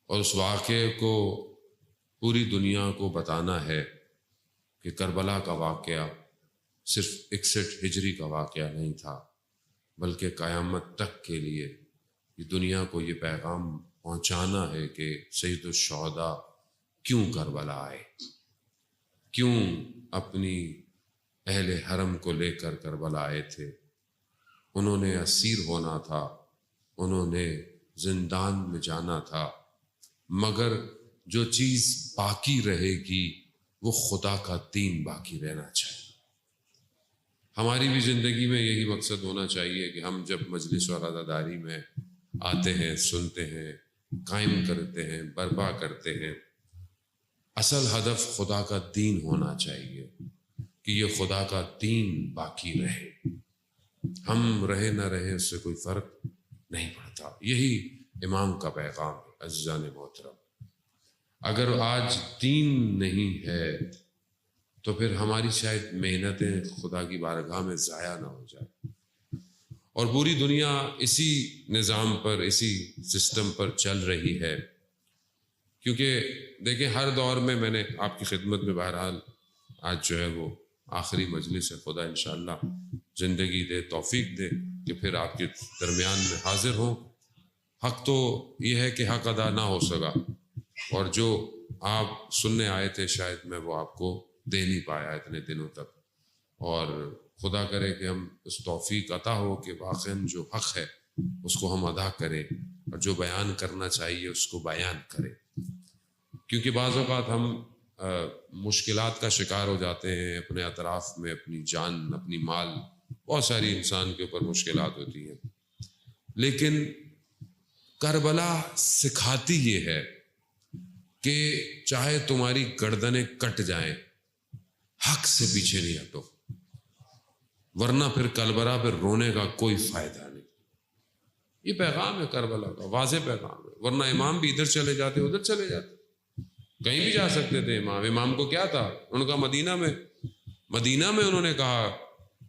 اور اس واقعے کو پوری دنیا کو بتانا ہے کہ کربلا کا واقعہ صرف 61 ہجری کا واقعہ نہیں تھا، بلکہ قیامت تک کے لیے یہ دنیا کو یہ پیغام پہنچانا ہے کہ سید الشہداء کیوں کربلا آئے، کیوں اپنی اہل حرم کو لے کر کربلا آئے تھے۔ انہوں نے اسیر ہونا تھا، انہوں نے زندان میں جانا تھا، مگر جو چیز باقی رہے گی وہ خدا کا دین باقی رہنا چاہیے۔ ہماری بھی زندگی میں یہی مقصد ہونا چاہیے کہ ہم جب مجلس اور عزاداری میں آتے ہیں، سنتے ہیں، قائم کرتے ہیں، برپا کرتے ہیں، اصل ہدف خدا کا دین ہونا چاہیے کہ یہ خدا کا دین باقی رہے۔ ہم رہے نہ رہے اس سے کوئی فرق نہیں پڑتا۔ یہی امام کا پیغام ہے۔ عزیزان محترم، اگر آج دین نہیں ہے تو پھر ہماری شاید محنتیں خدا کی بارگاہ میں ضائع نہ ہو جائیں، اور پوری دنیا اسی نظام پر، اسی سسٹم پر چل رہی ہے۔ کیونکہ دیکھیں ہر دور میں نے آپ کی خدمت میں بہرحال آج جو ہے وہ آخری مجلس ہے، خدا انشاءاللہ زندگی دے، توفیق دے کہ پھر آپ کے درمیان میں حاضر ہوں۔ حق تو یہ ہے کہ حق ادا نہ ہو سکا، اور جو آپ سننے آئے تھے شاید میں وہ آپ کو دے نہیں پایا اتنے دنوں تک، اور خدا کرے کہ ہم اس توفیق عطا ہو کہ واقعاً جو حق ہے اس کو ہم ادا کریں، اور جو بیان کرنا چاہیے اس کو بیان کریں۔ کیونکہ بعض اوقات ہم مشکلات کا شکار ہو جاتے ہیں اپنے اطراف میں، اپنی جان، اپنی مال، بہت ساری انسان کے اوپر مشکلات ہوتی ہیں، لیکن کربلا سکھاتی یہ ہے کہ چاہے تمہاری گردنیں کٹ جائیں، حق سے پیچھے نہیں ہٹو، ورنہ پھر کربلا پھر رونے کا کوئی فائدہ نہیں۔ یہ پیغام ہے کربلا کا، واضح پیغام ہے۔ ورنہ امام بھی ادھر چلے جاتے، ادھر چلے جاتے، کہیں بھی جا سکتے تھے۔ امام کو کیا تھا؟ انہوں نے کہا مدینہ میں انہوں نے کہا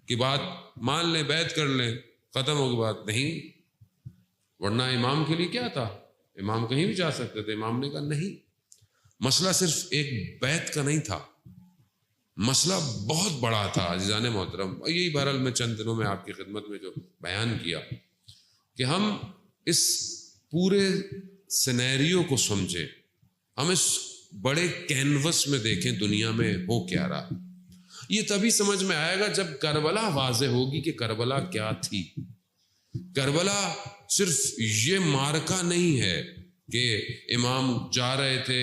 کہ بات مان لیں، بیعت کر لیں، ختم ہو گئی بات۔ نہیں، ورنہ امام کے لیے کیا تھا؟ امام کہیں بھی جا سکتے تھے، امام نے کہا نہیں۔ مسئلہ صرف ایک بیعت کا نہیں تھا، مسئلہ بہت بڑا تھا عزیزان محترم۔ اور یہی بہرحال میں چند دنوں میں آپ کی خدمت میں جو بیان کیا کہ ہم اس پورے سینیریو کو سمجھیں، ہم اس بڑے کینوس میں دیکھیں دنیا میں ہو کیا رہا۔ یہ تبھی سمجھ میں آئے گا جب کربلا واضح ہوگی کہ کربلا کیا تھی۔ کربلا صرف یہ مارکا نہیں ہے کہ امام جا رہے تھے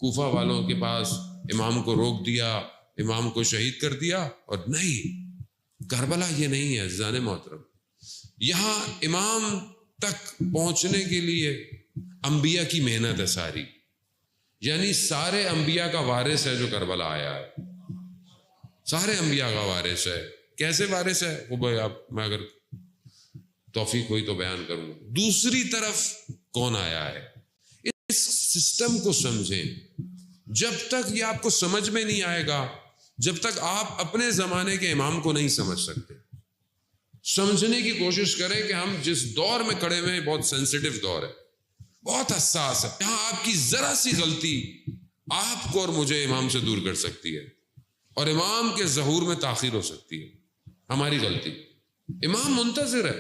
کوفہ والوں کے پاس، امام کو روک دیا، امام کو شہید کر دیا، اور نہیں، کربلا یہ نہیں ہے عزیزان محترم۔ یہاں امام تک پہنچنے کے لیے انبیاء کی محنت ہے ساری، یعنی سارے انبیاء کا وارث ہے جو کربلا آیا ہے، سارے انبیاء کا وارث ہے۔ کیسے وارث ہے وہ میں اگر توفیق ہوئی تو بیان کروں گا۔ دوسری طرف کون آیا ہے، اس سسٹم کو سمجھیں۔ جب تک یہ آپ کو سمجھ میں نہیں آئے گا، جب تک آپ اپنے زمانے کے امام کو نہیں سمجھ سکتے۔ سمجھنے کی کوشش کریں کہ ہم جس دور میں کھڑے ہوئے ہیں بہت سینسیٹیو دور ہے، بہت حساس ہے۔ یہاں آپ کی ذرا سی غلطی آپ کو اور مجھے امام سے دور کر سکتی ہے، اور امام کے ظہور میں تاخیر ہو سکتی ہے۔ ہماری غلطی، امام منتظر ہے۔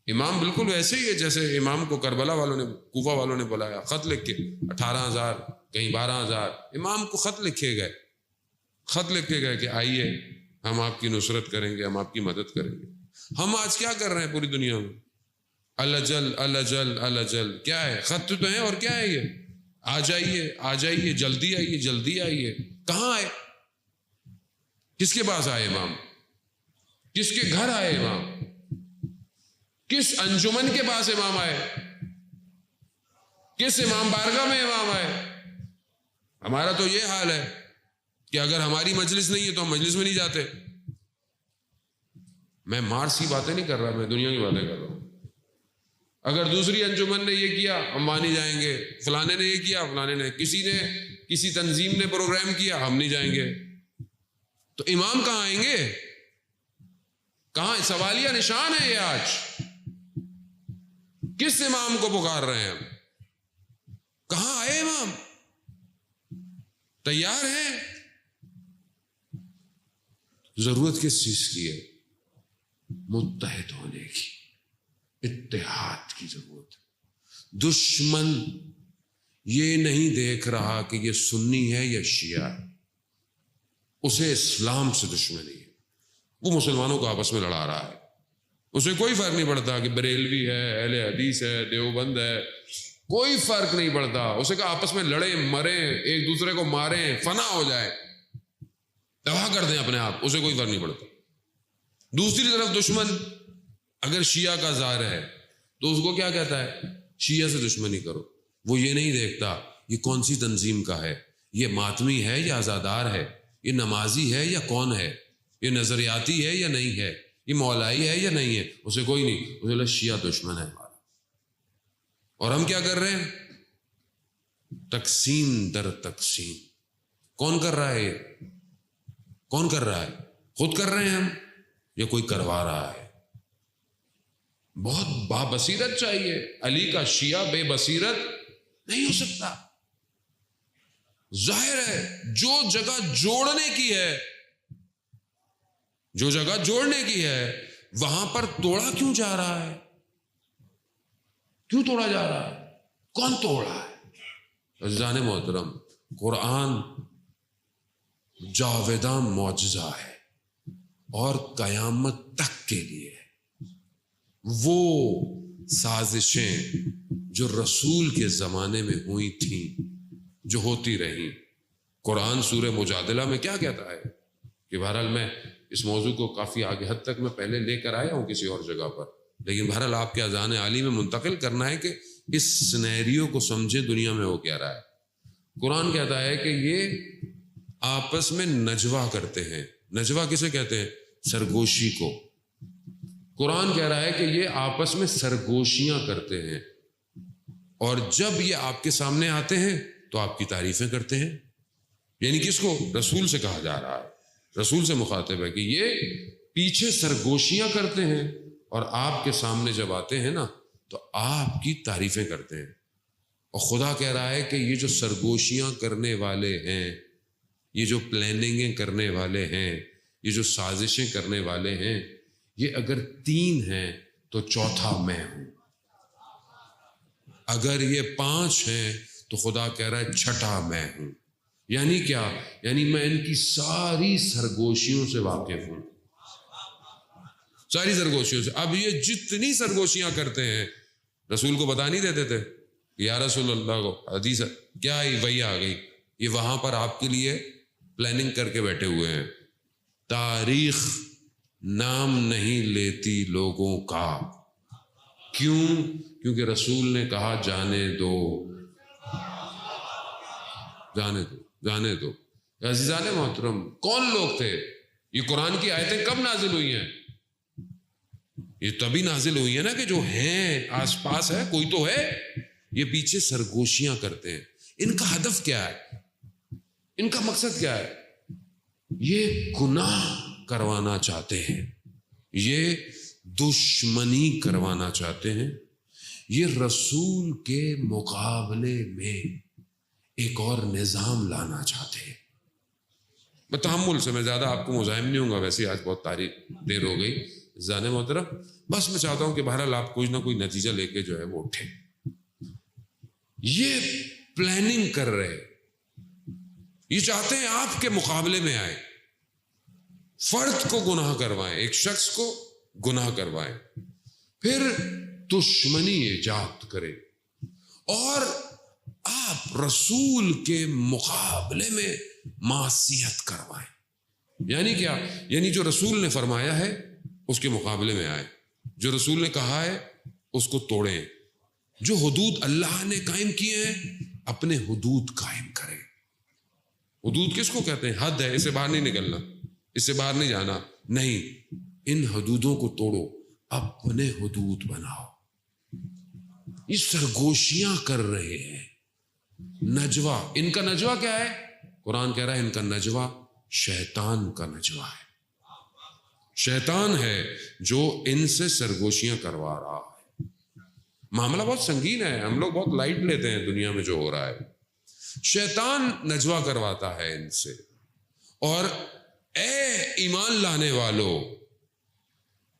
امام بالکل ویسے ہی ہے جیسے امام کو کربلا والوں نے، کوفہ والوں نے بلایا، خط لکھ کے 18,000 کہیں 12,000 امام کو خط لکھے گئے کہ آئیے ہم آپ کی نصرت کریں گے، ہم آپ کی مدد کریں گے۔ ہم آج کیا کر رہے ہیں پوری دنیا میں؟ الجل کیا ہے؟ خط تو ہیں، اور کیا ہے یہ؟ آ جائیے جلدی آئیے۔ کہاں آئے؟ کس کے پاس آئے امام؟ کس کے گھر آئے امام؟ کس انجمن کے پاس امام آئے؟ کس امام بارگاہ میں امام آئے؟ ہمارا تو یہ حال ہے کہ اگر ہماری مجلس نہیں ہے تو ہم مجلس میں نہیں جاتے۔ میں مارسی باتیں نہیں کر رہا، میں دنیا کی باتیں کر رہا ہوں۔ اگر دوسری انجمن نے یہ کیا ہم وہاں نہیں جائیں گے، فلانے نے یہ کیا، فلانے نے، کسی تنظیم نے پروگرام کیا، ہم نہیں جائیں گے۔ تو امام کہاں آئیں گے؟ کہاں؟ سوالیہ نشان ہے یہ آج۔ کس امام کو پکار رہے ہیں ہم؟ تیار ہیں؟ ضرورت کس چیز کی ہے؟ متحد ہونے کی، اتحاد کی ضرورت ہے۔ دشمن یہ نہیں دیکھ رہا کہ یہ سنی ہے یا شیعہ ہے، اسے اسلام سے دشمنی ہے، وہ مسلمانوں کو آپس میں لڑا رہا ہے، اسے کوئی فرق نہیں پڑتا کہ بریلوی ہے، اہل حدیث ہے، دیوبند ہے، کوئی فرق نہیں پڑتا، اسے کہ آپس میں لڑیں مریں، ایک دوسرے کو ماریں، فنا ہو جائے، تباہ کر دیں اپنے آپ، اسے کوئی فرق نہیں پڑتا۔ دوسری طرف دشمن اگر شیعہ کا ظاہر ہے تو اس کو کیا کہتا ہے؟ شیعہ سے دشمنی کرو۔ وہ یہ نہیں دیکھتا یہ کون سی تنظیم کا ہے، یہ ماتمی ہے یا عزادار ہے، یہ نمازی ہے یا کون ہے، یہ نظریاتی ہے یا نہیں ہے، یہ مولائی ہے یا نہیں ہے، اسے کوئی نہیں، اسے شیعہ دشمن ہے ہمارا۔ اور ہم کیا کر رہے ہیں؟ تقسیم در تقسیم۔ کون کر رہا ہے یہ؟ کون کر رہا ہے؟ خود کر رہے ہیں ہم یا کوئی کروا رہا ہے؟ بہت بابصیرت چاہیے۔ علی کا شیعہ بے بصیرت نہیں ہو سکتا۔ ظاہر ہے جو جگہ جوڑنے کی ہے، جو جگہ جوڑنے کی ہے وہاں پر توڑا کیوں جا رہا ہے؟ کیوں توڑا جا رہا ہے؟ کون توڑا ہے؟ عزیزان محترم، قرآن جاویداں معجزہ ہے اور قیامت تک کے لیے ہے۔ وہ سازشیں جو رسول کے زمانے میں ہوئی تھیں، جو ہوتی رہیں، قرآن سورہ مجادلہ میں کیا کہتا ہے کہ بہرحال میں اس موضوع کو کافی آگے حد تک میں پہلے لے کر آیا ہوں کسی اور جگہ پر، لیکن بہرحال آپ کے اذان عالی میں منتقل کرنا ہے کہ اس سینیریو کو سمجھے دنیا میں ہو کیا رہا ہے۔ قرآن کہتا ہے کہ یہ آپس میں نجوا کرتے ہیں۔ نجوا کسے کہتے ہیں؟ سرگوشی کو۔ قرآن کہہ رہا ہے کہ یہ آپس میں سرگوشیاں کرتے ہیں، اور جب یہ آپ کے سامنے آتے ہیں تو آپ کی تعریفیں کرتے ہیں۔ یعنی کس کو؟ رسول سے کہا جا رہا ہے، رسول سے مخاطب ہے کہ یہ پیچھے سرگوشیاں کرتے ہیں اور آپ کے سامنے جب آتے ہیں نا تو آپ کی تعریفیں کرتے ہیں۔ اور خدا کہہ رہا ہے کہ یہ جو سرگوشیاں کرنے والے ہیں، یہ جو پلاننگیں کرنے والے ہیں، یہ جو سازشیں کرنے والے ہیں، یہ اگر 3 ہیں تو چوتھا میں ہوں، اگر یہ 5 ہیں تو خدا کہہ رہا ہے چھٹا میں ہوں۔ یعنی کیا؟ یعنی میں ان کی ساری سرگوشیوں سے واقف ہوں، ساری سرگوشیوں سے۔ اب یہ جتنی سرگوشیاں کرتے ہیں رسول کو بتا نہیں دیتے تھے یا رسول اللہ کو حدیث کیا آئی؟ وہی آ گئی، یہ وہاں پر آپ کے لیے پلاننگ کر کے بیٹھے ہوئے ہیں۔ تاریخ نام نہیں لیتی لوگوں کا، کیوں؟ کیونکہ رسول نے کہا جانے دو، جانے دو، جانے دو۔ عزیزان محترم، کون لوگ تھے؟ یہ قرآن کی آیتیں کب نازل ہوئی ہیں؟ یہ تبھی نازل ہوئی ہیں نا کہ جو ہیں آس پاس ہے، کوئی تو ہے۔ یہ پیچھے سرگوشیاں کرتے ہیں۔ ان کا ہدف کیا ہے؟ ان کا مقصد کیا ہے؟ یہ گناہ کروانا چاہتے ہیں، یہ دشمنی کروانا چاہتے ہیں، یہ رسول کے مقابلے میں ایک اور نظام لانا چاہتے ہیں۔ میں تحمل سے، میں زیادہ آپ کو مزاحم نہیں ہوں گا، ویسے آج بہت دیر ہو گئی زانے محترم، بس میں چاہتا ہوں کہ بہرحال آپ کچھ نہ کوئی نتیجہ لے کے جو ہے وہ اٹھیں۔ یہ پلاننگ کر رہے، یہ چاہتے ہیں آپ کے مقابلے میں آئے، فرد کو گناہ کروائیں، ایک شخص کو گناہ کروائیں، پھر دشمنی ایجاد کریں اور آپ رسول کے مقابلے میں معصیت کروائیں۔ یعنی کیا؟ یعنی جو رسول نے فرمایا ہے اس کے مقابلے میں آئے، جو رسول نے کہا ہے اس کو توڑیں، جو حدود اللہ نے قائم کیے ہیں اپنے حدود قائم کریں۔ حدود کس کو کہتے ہیں؟ حد ہے، اس سے باہر نہیں نکلنا، اس سے باہر نہیں جانا، نہیں، ان حدودوں کو توڑو، اپنے حدود بناؤ۔ یہ سرگوشیاں کر رہے ہیں، نجوا۔ ان کا نجوا کیا ہے؟ قرآن کہہ رہا ہے ان کا نجوا شیطان کا نجوا ہے، شیطان ہے جو ان سے سرگوشیاں کروا رہا ہے۔ معاملہ بہت سنگین ہے، ہم لوگ بہت لائٹ لیتے ہیں دنیا میں جو ہو رہا ہے۔ شیطان نجوا کرواتا ہے ان سے، اور اے ایمان لانے والو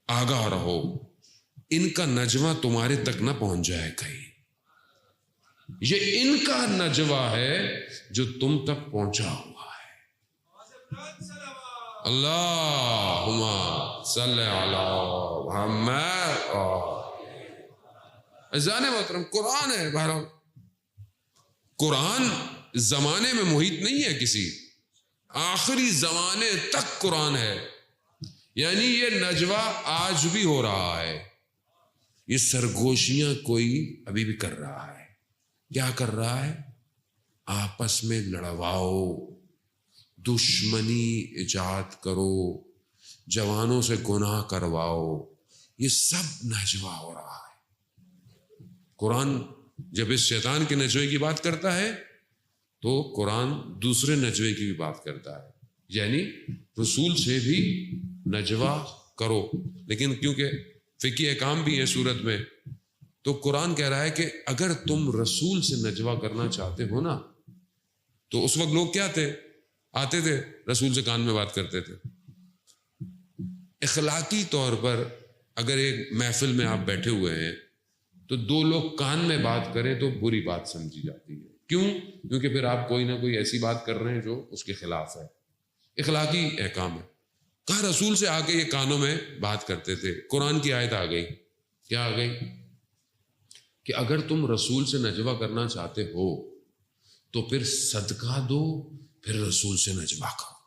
آگاہ رہو، ان کا نجوا تمہارے تک نہ پہنچ جائے کہیں، یہ ان کا نجوا ہے جو تم تک پہنچا ہوا ہے۔ اللہم صلی علی محمد۔ عزیزان محترم، قرآن ہے، بہرحال قرآن زمانے میں محیط نہیں ہے کسی، آخری زمانے تک قرآن ہے، یعنی یہ نجوا آج بھی ہو رہا ہے، یہ سرگوشیاں کوئی ابھی بھی کر رہا ہے۔ کیا کر رہا ہے؟ آپس میں لڑواؤ، دشمنی ایجاد کرو، جوانوں سے گناہ کرواؤ، یہ سب نجوا ہو رہا ہے۔ قرآن جب اس شیطان کے نجوے کی بات کرتا ہے تو قرآن دوسرے نجوے کی بھی بات کرتا ہے، یعنی رسول سے بھی نجوا کرو، لیکن کیونکہ فقہی احکام بھی ہیں صورت میں، تو قرآن کہہ رہا ہے کہ اگر تم رسول سے نجوا کرنا چاہتے ہو نا، تو اس وقت لوگ کیا تھے؟ آتے تھے رسول سے کان میں بات کرتے تھے۔ اخلاقی طور پر اگر ایک محفل میں آپ بیٹھے ہوئے ہیں تو دو لوگ کان میں بات کریں تو بری بات سمجھی جاتی ہے، کیوں؟ کیونکہ پھر آپ کوئی نہ کوئی ایسی بات کر رہے ہیں جو اس کے خلاف ہے، اخلاقی احکام ہے۔ کہا رسول سے آ کے یہ کانوں میں بات کرتے تھے، قرآن کی آیت آ گئی، کیا آ گئی؟ کہ اگر تم رسول سے نجوا کرنا چاہتے ہو تو پھر صدقہ دو، پھر رسول سے نجوا کرو،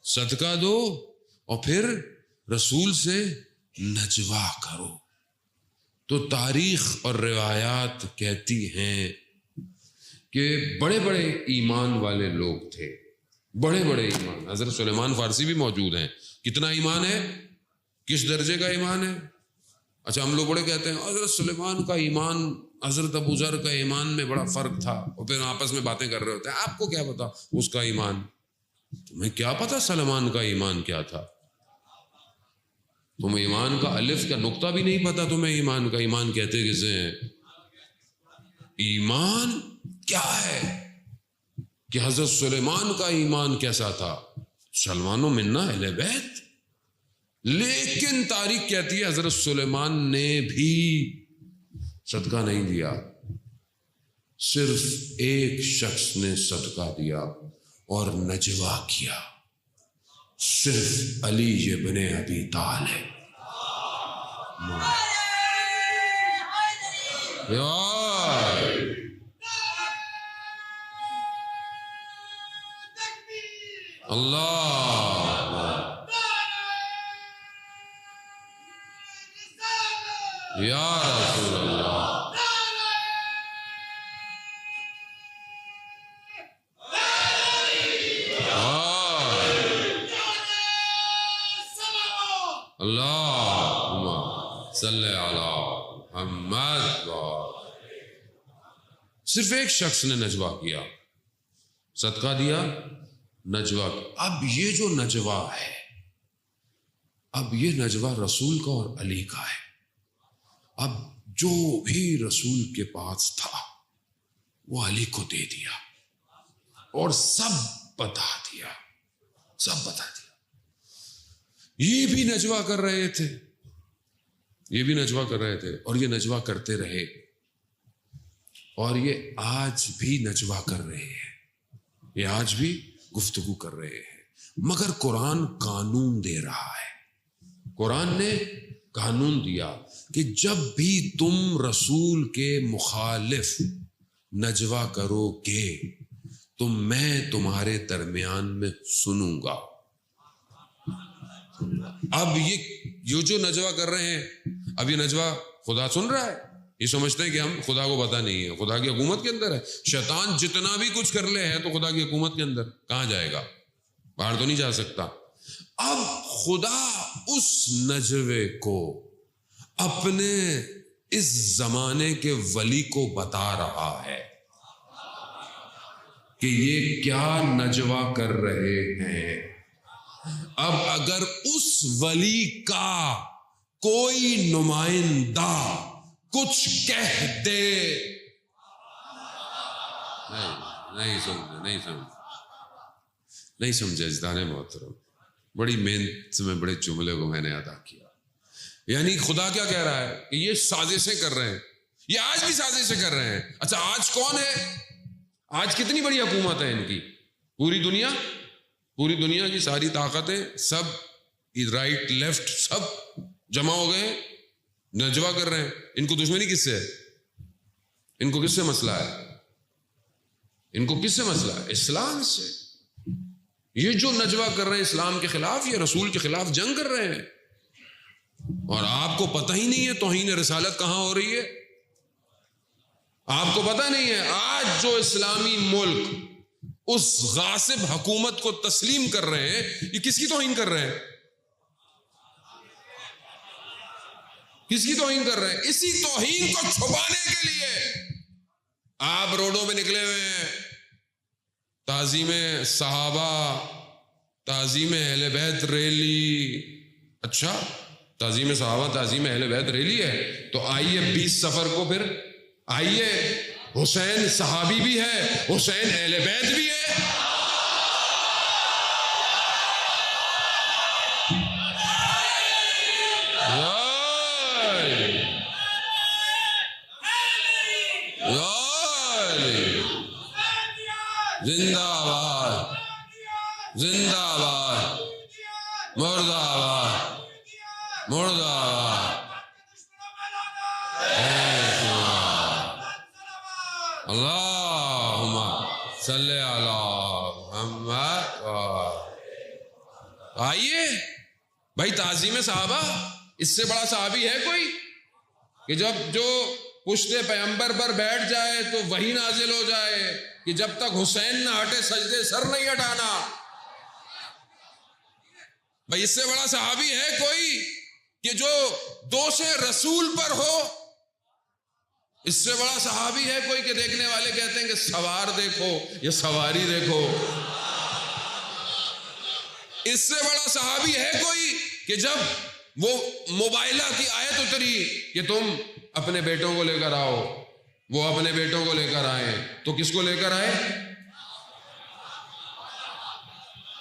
صدقہ دو اور پھر رسول سے نجوا کرو۔ تو تاریخ اور روایات کہتی ہیں کہ بڑے بڑے ایمان والے لوگ تھے، بڑے بڑے ایمان، حضرت سلیمان فارسی بھی موجود ہیں۔ کتنا ایمان ہے؟ کس درجے کا ایمان ہے؟ اچھا ہم لوگ بڑے کہتے ہیں حضرت سلیمان کا ایمان حضرت ابو ذر کا ایمان میں بڑا فرق تھا، اور پھر آپس میں باتیں کر رہے ہوتے ہیں، آپ کو کیا پتا اس کا ایمان؟ تمہیں کیا پتا سلیمان کا ایمان کیا تھا؟ تمہیں ایمان کا الف کا نقطہ بھی نہیں پتا، تمہیں ایمان کا، ایمان کہتے کسے ہیں؟ ایمان کیا ہے کہ حضرت سلیمان کا ایمان کیسا تھا؟ سلمان و منا اہل بیت، لیکن تاریخ کہتی ہے حضرت سلیمان نے بھی صدقہ نہیں دیا، صرف ایک شخص نے صدقہ دیا اور نجوا کیا، صرف علی ابن ابی طالب۔ اللہ یا رسول اللہ، اللہم صلی علی محمد۔ صرف ایک شخص نے نجوا کیا، صدقہ دیا، نجوا کیا۔ اب یہ جو نجوا ہے، اب یہ نجوا رسول کا اور علی کا ہے۔ اب جو بھی رسول کے پاس تھا وہ علی کو دے دیا اور سب بتا دیا، سب بتا دیا۔ یہ بھی نجوا کر رہے تھے، یہ بھی نجوا کر رہے تھے، اور یہ نجوا کرتے رہے، اور یہ آج بھی نجوا کر رہے ہیں، یہ آج بھی گفتگو کر رہے ہیں، مگر قرآن قانون دے رہا ہے۔ قرآن نے قانون دیا کہ جب بھی تم رسول کے مخالف نجوا کرو گے تو میں تمہارے درمیان میں سنوں گا۔ اب یہ جو نجوا کر رہے ہیں، اب یہ نجوا خدا سن رہا ہے، یہ سمجھتے ہیں کہ ہم خدا کو پتہ نہیں ہے، خدا کی حکومت کے اندر ہے، شیطان جتنا بھی کچھ کر لے ہے تو خدا کی حکومت کے اندر کہاں جائے گا؟ باہر تو نہیں جا سکتا۔ اب خدا اس نجوے کو اپنے اس زمانے کے ولی کو بتا رہا ہے کہ یہ کیا نجوا کر رہے ہیں۔ اب اگر اس ولی کا کوئی نمائندہ کچھ کہہ دے نہیں سمجھے اجدان محترم، بڑی محنت میں بڑے جملے کو میں نے ادا کیا. یعنی خدا کیا کہہ رہا ہے کہ یہ سازشیں کر رہے ہیں، یہ آج بھی سازشیں کر رہے ہیں. اچھا آج کون ہے؟ آج کتنی بڑی حکومت ہے ان کی؟ پوری دنیا کی ساری طاقتیں سب رائٹ لیفٹ سب جمع ہو گئے، نجوا کر رہے ہیں. ان کو دشمنی کس سے ہے؟ ان کو کس سے مسئلہ ہے؟ ان کو کس سے مسئلہ ہے؟ اسلام سے. یہ جو نجوا کر رہے ہیں اسلام کے خلاف، یہ رسول کے خلاف جنگ کر رہے ہیں. اور آپ کو پتہ ہی نہیں ہے توہین رسالت کہاں ہو رہی ہے. آپ کو پتہ نہیں ہے آج جو اسلامی ملک اس غاصب حکومت کو تسلیم کر رہے ہیں، یہ کس کی توہین کر رہے ہیں؟ کس کی توہین کر رہے ہیں؟ اسی توہین کو چھپانے کے لیے آپ روڈوں میں نکلے ہوئے ہیں. تعظیم صحابہ، تعظیم اہل بیت ریلی. اچھا تعظیم صحابہ، تعظیم اہل بیت ریلی ہے تو آئیے 20 صفر کو پھر آئیے. حسین صحابی بھی ہے، حسین اہل بیت بھی ہے. زندہ آباد، زندہ آباد، مرد آباد، مرد آباد. اللہم صلی علی محمد. آئیے بھائی تعظیم صحابہ، اس سے بڑا صحابی ہے کوئی کہ جب جو پشت پیغمبر پر بیٹھ جائے تو وہی نازل ہو جائے کہ جب تک حسین نہ ہٹے سجدے سر نہیں ہٹانا. بھائی اس سے بڑا صحابی ہے کوئی کہ جو دوش رسول پر ہو؟ اس سے بڑا صحابی ہے کوئی کہ دیکھنے والے کہتے ہیں کہ سوار دیکھو یا سواری دیکھو؟ اس سے بڑا صحابی ہے کوئی کہ جب وہ موبائلہ کی آیت اتری کہ تم اپنے بیٹوں کو لے کر آؤ، وہ اپنے بیٹوں کو لے کر آئے تو کس کو لے کر آئے؟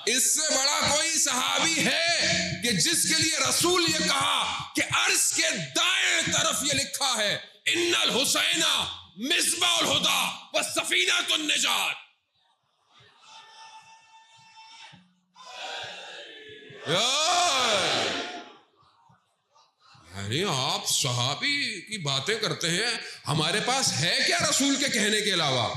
اس سے بڑا کوئی صحابی ہے کہ جس کے لیے رسول یہ کہا کہ عرش کے دائیں طرف یہ لکھا ہے ان الحسین مصباح الہدی والسفینۃ النجات. یعنی آپ صحابی کی باتیں کرتے ہیں، ہمارے پاس ہے کیا رسول کے کہنے کے علاوہ؟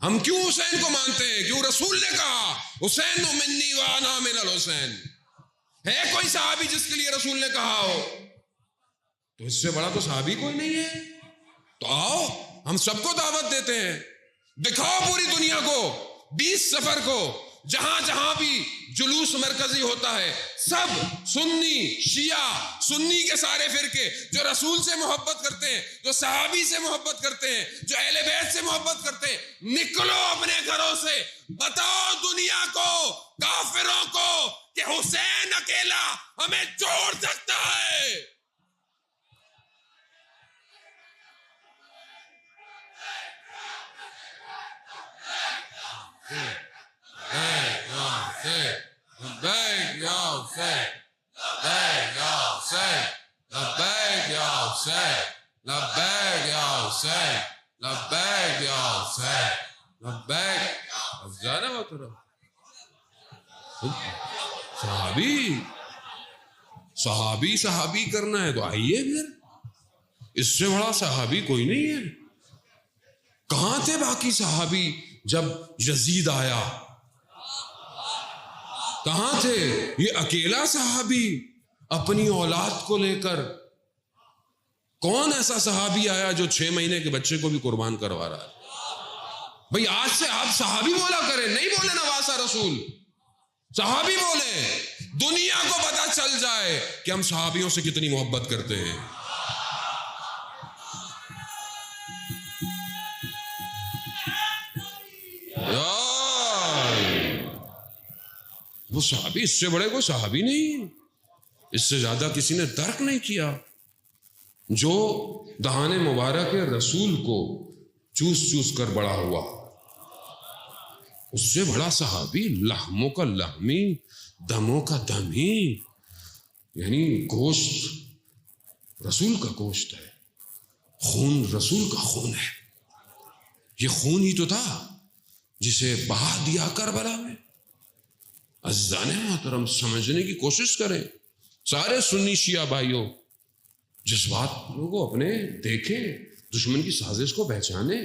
ہم کیوں حسین کو مانتے ہیں؟ کیوں رسول نے کہا حسین منی وانا من الحسین؟ ہے کوئی صحابی جس کے لیے رسول نے کہا ہو؟ تو اس سے بڑا تو صحابی کوئی نہیں ہے. تو آؤ ہم سب کو دعوت دیتے ہیں، دکھاؤ پوری دنیا کو 20 صفر کو جہاں جہاں بھی جلوس مرکزی ہوتا ہے، سب سنی شیعہ، سنی کے سارے فرقے جو رسول سے محبت کرتے ہیں، جو صحابی سے محبت کرتے ہیں، جو اہل بیت سے محبت کرتے ہیں، نکلو اپنے گھروں سے، بتاؤ دنیا کو، کافروں کو کہ حسین اکیلا ہمیں جوڑ سکتا ہے. لبیک یا حسین، لبیک یا حسین، لبیک یا حسین، لبیک یا حسین، لبیک یا حسین، لبیک. افزانہ محترم صحابی کرنا ہے تو آئیے پھر. اس سے بڑا صحابی کوئی نہیں ہے. کہاں تھے باقی صحابی جب یزید آیا؟ کہاں تھے؟ یہ اکیلا صحابی اپنی اولاد کو لے کر. کون ایسا صحابی آیا جو 6 مہینے کے بچے کو بھی قربان کروا رہا ہے؟ بھئی آج سے آپ صحابی بولا کریں، نہیں بولے نواسہ رسول، صحابی بولیں. دنیا کو پتہ چل جائے کہ ہم صحابیوں سے کتنی محبت کرتے ہیں. وہ صحابی، اس سے بڑے کوئی صحابی نہیں، اس سے زیادہ کسی نے درک نہیں کیا جو دہان مبارک رسول کو چوس چوس کر بڑا ہوا، اس سے بڑا صحابی، لحموں کا لحمی، دموں کا دمی، یعنی گوشت رسول کا گوشت ہے، خون رسول کا خون ہے، یہ خون ہی تو تھا جسے بہا دیا کربلا میں۔ عزیزان محترم سمجھنے کی کوشش کریں، سارے سنی شیعہ بھائیوں، جذبات کو اپنے دیکھیں، دشمن کی سازش کو پہچانیں۔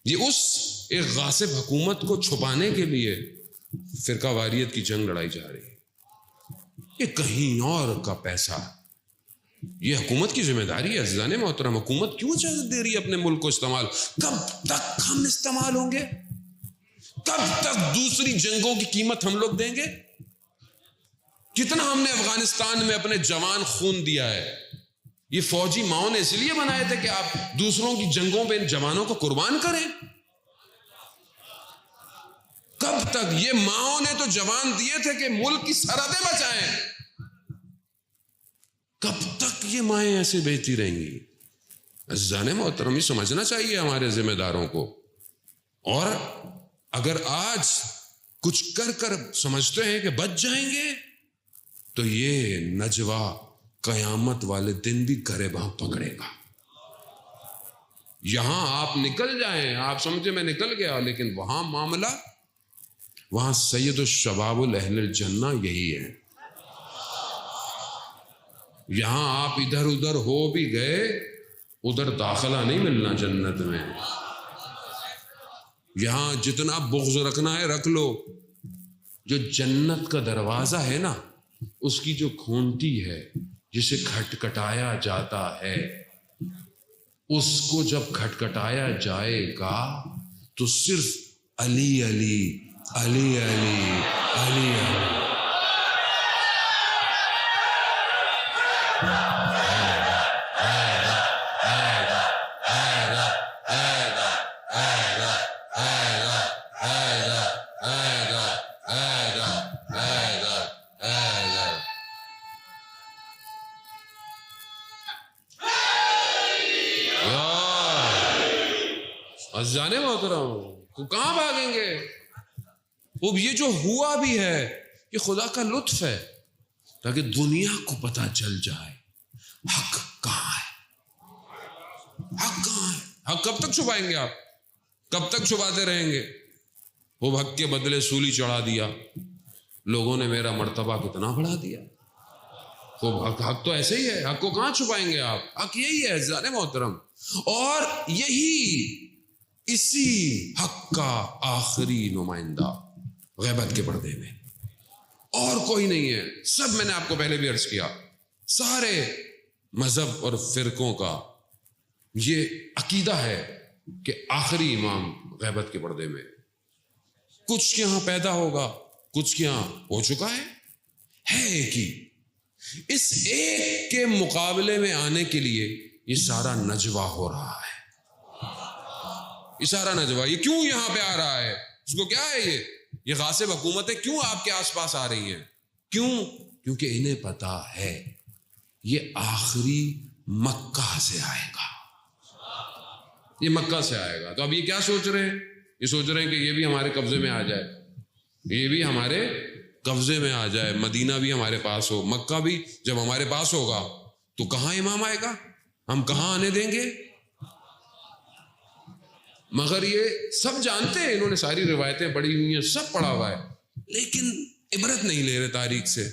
یہ اس ایک غاصب حکومت کو چھپانے کے لیے فرقہ واریت کی جنگ لڑائی جا رہی ہے، یہ کہیں اور کا پیسہ، یہ حکومت کی ذمہ داری ہے۔ عزیزان محترم حکومت کیوں اجازت دے رہی ہے اپنے ملک کو استعمال؟ کب تک ہم استعمال ہوں گے؟ کب تک دوسری جنگوں کی قیمت ہم لوگ دیں گے؟ کتنا ہم نے افغانستان میں اپنے جوان خون دیا ہے، یہ فوجی ماؤں نے اس لیے بنائے تھے کہ آپ دوسروں کی جنگوں پہ ان جوانوں کو قربان کریں۔ کب تک؟ یہ ماؤں نے تو جوان دیے تھے کہ ملک کی سرحدیں بچائیں، کب تک یہ مائیں ایسے بہتی رہیں گی؟ عزیزان محترم یہ سمجھنا چاہیے ہمارے ذمہ داروں کو، اور اگر آج کچھ کر کر سمجھتے ہیں کہ بچ جائیں گے تو یہ نجوا قیامت والے دن بھی گریباں پکڑے گا۔ یہاں آپ نکل جائیں، آپ سمجھے میں نکل گیا، لیکن وہاں معاملہ، وہاں سید الشباب الاہل الجنہ یہی ہے۔ یہاں آپ ادھر ادھر ہو بھی گئے، ادھر داخلہ نہیں ملنا جنت میں۔ یہاں جتنا بغض رکھنا ہے رکھ لو، جو جنت کا دروازہ ہے نا، اس کی جو کھونٹی ہے جسے کھٹکھٹایا جاتا ہے، اس کو جب کھٹکھٹایا جائے گا تو صرف علی علی علی علی علی علی۔ جانے محترم کہاں بھاگیں گے؟ اب یہ جو ہوا بھی ہے یہ خدا کا لطف ہے، تاکہ دنیا کو پتہ چل جائے حق کہاں ہے، حق کہاں ہے۔ حق کب تک چھپائیں گے آپ؟ کب تک چھپاتے رہیں گے؟ وہ حق کے بدلے سولی چڑھا دیا، لوگوں نے میرا مرتبہ کتنا بڑھا دیا۔ وہ حق تو ایسے ہی ہے، حق کو کہاں چھپائیں گے آپ؟ حق یہی ہے عزیزان محترم، اور یہی اسی حق کا آخری نمائندہ غیبت کے پردے میں، اور کوئی نہیں ہے۔ سب میں نے آپ کو پہلے بھی عرض کیا، سارے مذہب اور فرقوں کا یہ عقیدہ ہے کہ آخری امام غیبت کے پردے میں، کچھ کے یہاں پیدا ہوگا، کچھ کے یہاں ہو چکا ہے ایک ہی۔ اس ایک کے مقابلے میں آنے کے لیے یہ سارا نجوہ ہو رہا ہے، یہ سارا نجوہ۔ یہ کیوں یہاں پہ آ رہا ہے؟ اس کو کیا ہے؟ یہ غاصب حکومتیں کیوں آپ کے آس پاس آ رہی ہیں؟ کیوں؟ کیونکہ انہیں پتا ہے یہ آخری مکہ سے آئے گا، یہ مکہ سے آئے گا۔ تو اب یہ کیا سوچ رہے ہیں؟ یہ سوچ رہے ہیں کہ یہ بھی ہمارے قبضے میں آ جائے، یہ بھی ہمارے قبضے میں آ جائے، مدینہ بھی ہمارے پاس ہو، مکہ بھی جب ہمارے پاس ہوگا تو کہاں امام آئے گا؟ ہم کہاں آنے دیں گے؟ مگر یہ سب جانتے ہیں، انہوں نے ساری روایتیں پڑھی ہوئی ہیں، سب پڑھا ہوا ہے، لیکن عبرت نہیں لے رہے تاریخ سے،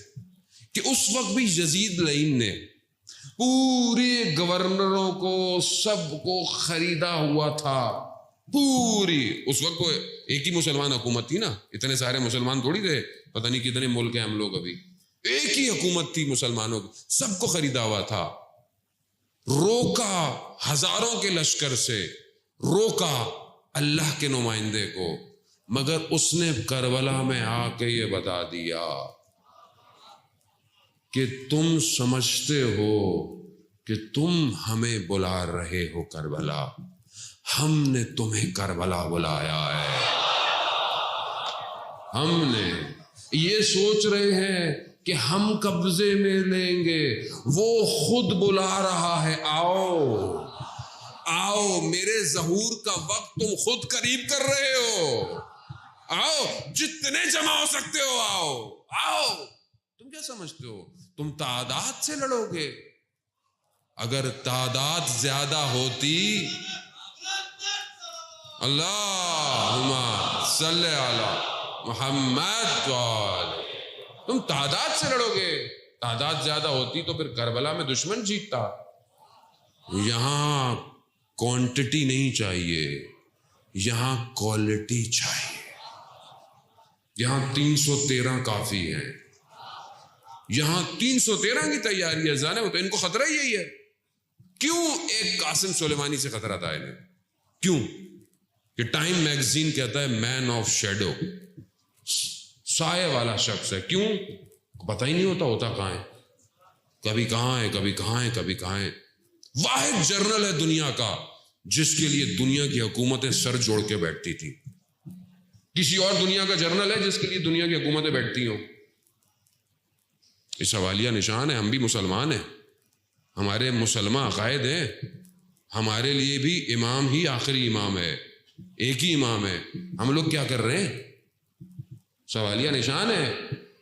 کہ اس وقت بھی یزید لعین نے پورے گورنروں کو، سب کو خریدا ہوا تھا، پوری۔ اس وقت کو ایک ہی مسلمان حکومت تھی نا، اتنے سارے مسلمان تھوڑی تھے، پتہ نہیں کتنے ملک ہیں ہم لوگ، ابھی ایک ہی حکومت تھی مسلمانوں کی، سب کو خریدا ہوا تھا، روکا ہزاروں کے لشکر سے، روکا اللہ کے نمائندے کو، مگر اس نے کربلا میں آ کے یہ بتا دیا کہ تم سمجھتے ہو کہ تم ہمیں بلا رہے ہو کربلا، ہم نے تمہیں کربلا بلایا ہے۔ ہم نے یہ سوچ رہے ہیں کہ ہم قبضے میں لیں گے، وہ خود بلا رہا ہے، آؤ آؤ میرے ظہور کا وقت تم خود قریب کر رہے ہو، آؤ جتنے جمع ہو سکتے ہو آؤ آؤ. تم کیا سمجھتے ہو تم تعداد سے لڑو گے؟ اگر تعداد زیادہ ہوتی، اللہم صلی علی محمد، تم تعداد سے لڑو گے. تعداد زیادہ ہوتی تو پھر کربلا میں دشمن جیتتا. یہاں کوانٹٹی نہیں چاہیے، یہاں کوالٹی چاہیے. یہاں 313 کافی ہے، یہاں 313 کی تیاری ہے. جانے تو ان کو خطرہ یہی ہے. کیوں ایک قاسم سلیمانی سے خطرہ تھا انہیں؟ کیوں کہ ٹائم میگزین کہتا ہے مین آف شیڈو، سائے والا شخص ہے. کیوں؟ پتہ ہی نہیں ہوتا کہاں ہے، کبھی کہاں ہے کبھی کہاں ہے کبھی کہاں ہے. واحد جرنل ہے دنیا کا جس کے لیے دنیا کی حکومتیں سر جوڑ کے بیٹھتی تھی. کسی اور دنیا کا جرنل ہے جس کے لیے دنیا کی حکومتیں بیٹھتی ہوں؟ اس حوالیہ نشان ہے. ہم بھی مسلمان ہیں، ہمارے مسلمان عقائد ہیں. ہمارے لیے بھی امام ہی آخری امام ہے، ایک ہی امام ہے. ہم لوگ کیا کر رہے ہیں؟ سوالیہ نشان ہے.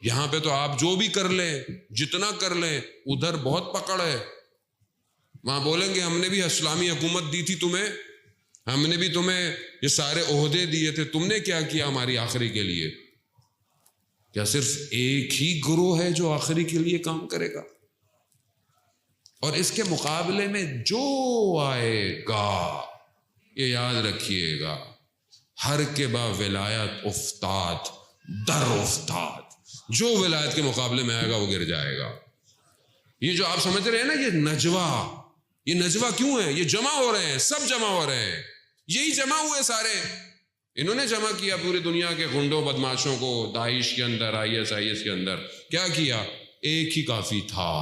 یہاں پہ تو آپ جو بھی کر لیں، جتنا کر لیں، ادھر بہت پکڑ ہے. وہاں بولیں گے ہم نے بھی اسلامی حکومت دی تھی تمہیں، ہم نے بھی تمہیں یہ سارے عہدے دیے تھے، تم نے کیا کیا ہماری آخری کے لیے؟ کیا صرف ایک ہی گروہ ہے جو آخری کے لیے کام کرے گا؟ اور اس کے مقابلے میں جو آئے گا، یہ یاد رکھیے گا، ہر کے با ولایت افتاد در افتاد. جو ولایت کے مقابلے میں آئے گا وہ گر جائے گا. یہ جو آپ سمجھ رہے ہیں نا یہ نجوہ کیوں ہے؟ یہ جمع ہو رہے ہیں، سب جمع ہو رہے ہیں. یہی جمع ہوئے سارے. انہوں نے جمع کیا پوری دنیا کے غنڈوں بدماشوں کو، داعش کے اندر، IS کے اندر. کیا کیا؟ ایک ہی کافی تھا،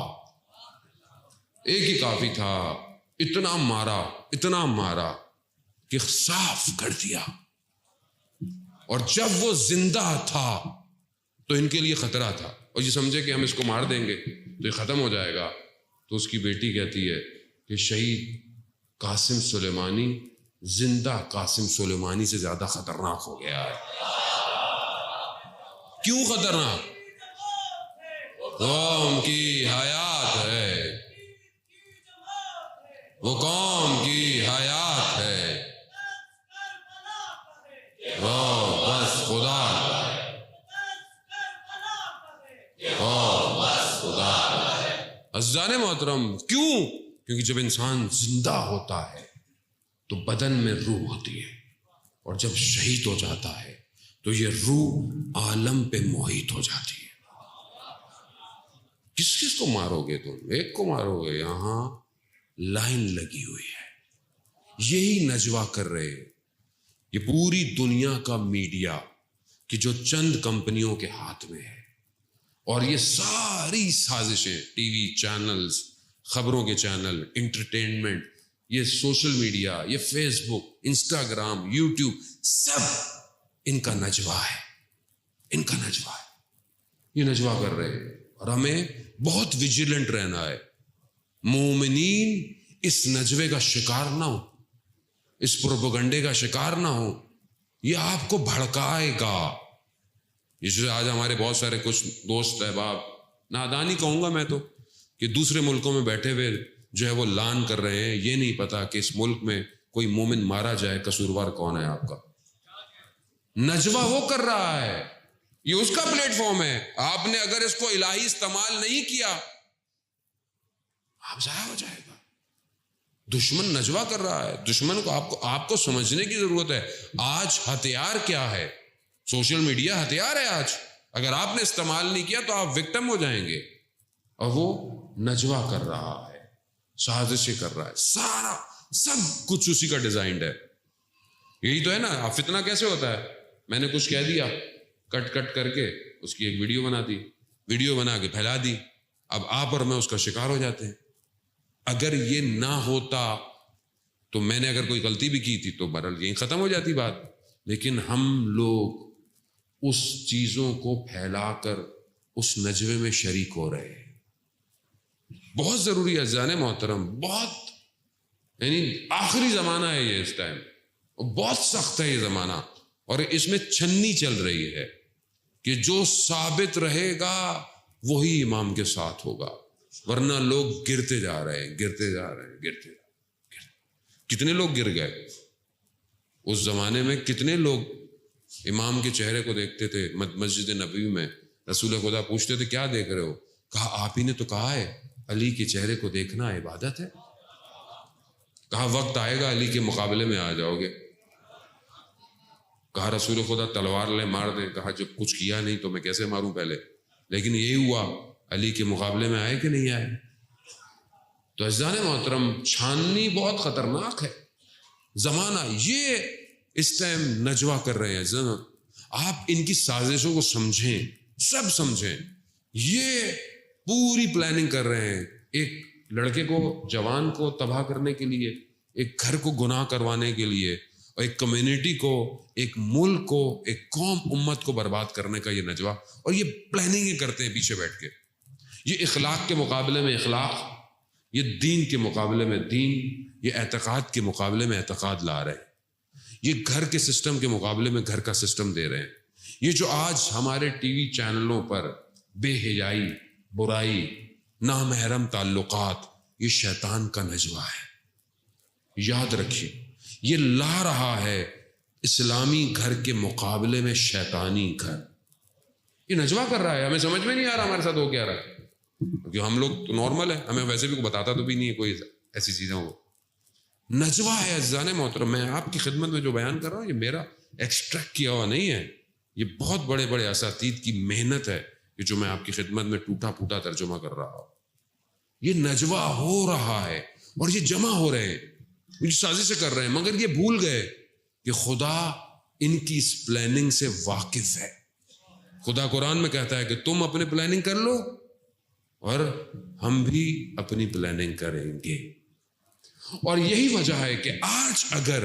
ایک ہی کافی تھا. اتنا مارا کہ صاف کر دیا. اور جب وہ زندہ تھا تو ان کے لیے خطرہ تھا، اور یہ سمجھے کہ ہم اس کو مار دیں گے تو یہ ختم ہو جائے گا. تو اس کی بیٹی کہتی ہے کہ شہید قاسم سلیمانی زندہ قاسم سلیمانی سے زیادہ خطرناک ہو گیا ہے. کیوں خطرناک؟ قوم کی حیات ہے، وہ قوم کی حیات ہے، وہ بس خدا عزیزان محترم. کیوں؟ کیونکہ جب انسان زندہ ہوتا ہے تو بدن میں روح ہوتی ہے، اور جب شہید ہو جاتا ہے تو یہ روح عالم پہ محیط ہو جاتی ہے. کس کو مارو گے تم؟ ایک کو مارو گے. یہاں لائن لگی ہوئی ہے. یہی نجوہ کر رہے ہیں. یہ پوری دنیا کا میڈیا کہ جو چند کمپنیوں کے ہاتھ میں ہے، اور یہ ساری سازشیں، ٹی وی چینلز، خبروں کے چینل، انٹرٹینمنٹ، یہ سوشل میڈیا، یہ فیس بک، انسٹاگرام، یوٹیوب، سب ان کا نجوہ ہے. ان کا نجوہ ہے. یہ نجوہ کر رہے ہیں، اور ہمیں بہت ویجیلنٹ رہنا ہے. مومنین اس نجوے کا شکار نہ ہو، اس پروپیگنڈے کا شکار نہ ہو. یہ آپ کو بھڑکائے گا. جسے آج ہمارے بہت سارے کچھ دوست احباب، نادانی کہوں گا میں تو، کہ دوسرے ملکوں میں بیٹھے ہوئے جو ہے وہ لان کر رہے ہیں. یہ نہیں پتا کہ اس ملک میں کوئی مومن مارا جائے قصوروار کون ہے آپ کا. نجوہ وہ کر رہا ہے، یہ اس کا پلیٹ فارم ہے. آپ نے اگر اس کو الہی استعمال نہیں کیا، آپ ضائع ہو جائے گا. دشمن نجوہ کر رہا ہے. دشمن کو آپ کو سمجھنے کی ضرورت ہے. آج ہتھیار کیا ہے؟ سوشل میڈیا ہتھیار ہے آج. اگر آپ نے استعمال نہیں کیا تو آپ وکٹم ہو جائیں گے. اور وہ نجوہ کر رہا ہے، سازشیں کر رہا ہے. سارا سب کچھ اسی کا ڈیزائنڈ ہے. یہی تو ہے نا. اب فتنہ کیسے ہوتا ہے؟ میں نے کچھ کہہ دیا، کٹ کر کے اس کی ایک ویڈیو بنا دی، ویڈیو بنا کے پھیلا دی. اب آپ اور میں اس کا شکار ہو جاتے ہیں. اگر یہ نہ ہوتا تو میں نے اگر کوئی غلطی بھی کی تھی تو بہرحال یہیں ختم ہو جاتی بات. لیکن ہم لوگ اس چیزوں کو پھیلا کر اس نجوے میں شریک ہو رہے ہیں. بہت ضروری ہے عزیزان محترم، بہت یعنی آخری زمانہ ہے یہ اس ٹائم، بہت سخت ہے یہ زمانہ، اور اس میں چھنی چل رہی ہے کہ جو ثابت رہے گا وہی امام کے ساتھ ہوگا، ورنہ لوگ گرتے جا رہے ہیں، گرتے جا رہے ہیں، گرتے جا رہے ہیں۔ کتنے لوگ گر گئے اس زمانے میں، کتنے لوگ امام کے چہرے کو دیکھتے تھے مسجد نبوی میں، رسول خدا پوچھتے تھے کیا دیکھ رہے ہو؟ کہا آپ ہی نے تو کہا ہے علی کے چہرے کو دیکھنا عبادت ہے۔ کہا وقت آئے گا علی کے مقابلے میں آ جاؤ گے۔ کہا رسول خدا تلوار لے مار دیں۔ کہا جب کچھ کیا نہیں تو میں کیسے ماروں پہلے، لیکن یہی ہوا، علی کے مقابلے میں آئے کہ نہیں آئے؟ تو عزیزان محترم، چھاننی بہت خطرناک ہے زمانہ۔ یہ اس ٹائم نجوہ کر رہے ہیں، آپ ان کی سازشوں کو سمجھیں، سب سمجھیں۔ یہ پوری پلاننگ کر رہے ہیں ایک لڑکے کو، جوان کو تباہ کرنے کے لیے، ایک گھر کو گناہ کروانے کے لیے، اور ایک کمیونٹی کو، ایک ملک کو، ایک قوم امت کو برباد کرنے کا یہ نجوہ، اور یہ پلاننگ کرتے ہیں پیچھے بیٹھ کے۔ یہ اخلاق کے مقابلے میں اخلاق، یہ دین کے مقابلے میں دین، یہ اعتقاد کے مقابلے میں اعتقاد لا رہے ہیں، یہ گھر کے سسٹم کے مقابلے میں گھر کا سسٹم دے رہے ہیں۔ یہ جو آج ہمارے ٹی وی چینلوں پر بے حیائی، برائی، نامحرم تعلقات، یہ شیطان کا نجوہ ہے۔ یاد رکھیے، یہ لا رہا ہے اسلامی گھر کے مقابلے میں شیطانی گھر، یہ نجوہ کر رہا ہے۔ ہمیں سمجھ میں نہیں آ رہا ہمارے ساتھ ہو کیا رہا ہے، کیونکہ ہم لوگ تو نارمل ہے، ہمیں ویسے بھی بتاتا تو بھی نہیں ہے کوئی ایسی چیزیں ہو۔ نجوہ ہے عزیزان محترم۔ میں آپ کی خدمت میں جو بیان کر رہا ہوں یہ میرا ایکسٹریکٹ کیا ہوا نہیں ہے، یہ بہت بڑے بڑے اساتید کی محنت ہے کہ جو میں آپ کی خدمت میں ٹوٹا پھوٹا ترجمہ کر رہا ہوں۔ یہ نجوہ ہو رہا ہے اور یہ جمع ہو رہے ہیں، یہ سازشیں کر رہے ہیں، مگر یہ بھول گئے کہ خدا ان کی اس پلاننگ سے واقف ہے۔ خدا قرآن میں کہتا ہے کہ تم اپنے پلاننگ کر لو اور ہم بھی اپنی پلاننگ کریں گے۔ اور یہی وجہ ہے کہ آج اگر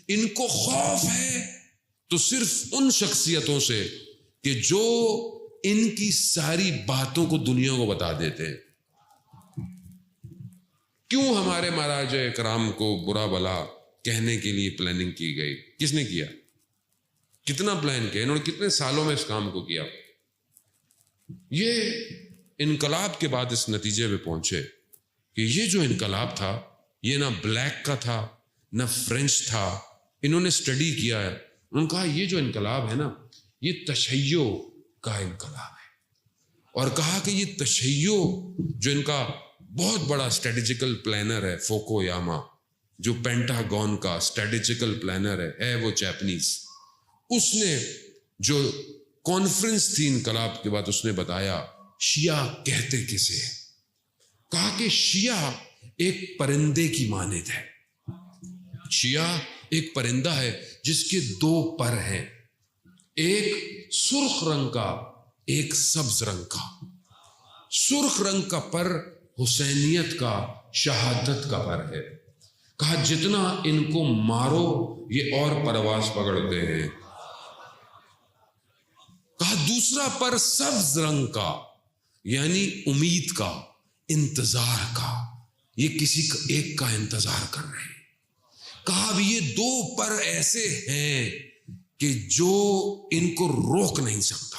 ان کو خوف ہے تو صرف ان شخصیتوں سے کہ جو ان کی ساری باتوں کو دنیا کو بتا دیتے ہیں۔ کیوں ہمارے مہاراج کرام کو برا بلا کہنے کے لیے پلاننگ کی گئی؟ کس نے کیا؟ کتنا پلان کیا انہوں نے؟ کتنے سالوں میں اس کام کو کیا؟ یہ انقلاب کے بعد اس نتیجے پہ پہنچے کہ یہ جو انقلاب تھا یہ نہ بلیک کا تھا نہ فرینچ تھا۔ انہوں نے سٹڈی کیا ہے، انہوں نے کہا یہ جو انقلاب ہے نا یہ تشیع کا انقلاب ہے، اور کہا کہ یہ تشیع جو ان کا بہت بڑا اسٹریٹجیکل پلانر ہے، فوکو یاما، جو پینٹاگون کا اسٹریٹجیکل پلانر ہے وہ جاپنیز، اس نے جو کانفرنس تھی انقلاب کے بعد اس نے بتایا شیعہ کہتے کسے ہیں؟ کہا کہ شیعہ ایک پرندے کی مانند ہے۔ شیعہ ایک پرندہ ہے جس کے دو پر ہیں، ایک سرخ رنگ کا، ایک سبز رنگ کا۔ سرخ رنگ کا پر حسینیت کا، شہادت کا پر ہے۔ کہا جتنا ان کو مارو یہ اور پرواز پکڑتے ہیں۔ کہا دوسرا پر سبز رنگ کا، یعنی امید کا، انتظار کا، یہ کسی ایک کا انتظار کر رہے ہیں۔ کہا اب یہ دو پر ایسے ہیں کہ جو ان کو روک نہیں سکتا۔